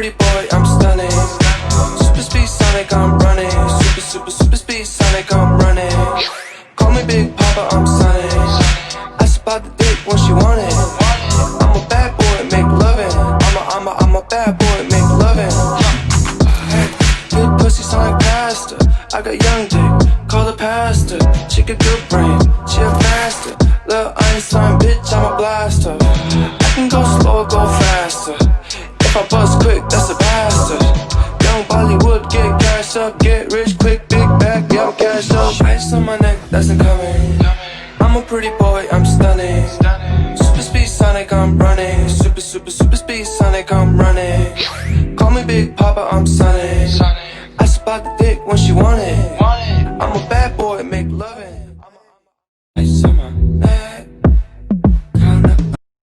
pretty boy, I'm stunning. Super speed Sonic, I'm running. Super speed Sonic, I'm running. Call me Big Papa, I'm Sonic. I spot the dick when she want it. I'm a bad boy, make lovin'. I'm a bad boy, make lovin'. Hey, good pussy sound like pasta. I got young dick, call the pastor. She got good brain, she a master. Lil' Einstein, bitch, I'm a blaster. I can go slow or go faster. If I bust quick, that's a bastard. Young Bollywood, get cash up, get rich quick, big bag, yeah, I'm cash up. Ice on my neck, that's incoming. I'm a pretty boy, I'm stunning. Super speed Sonic, I'm running. Super speed Sonic, I'm running. Call me Big Papa, I'm Sonic. I spot the dick when she want it. I'm a bad boy, make lovin'.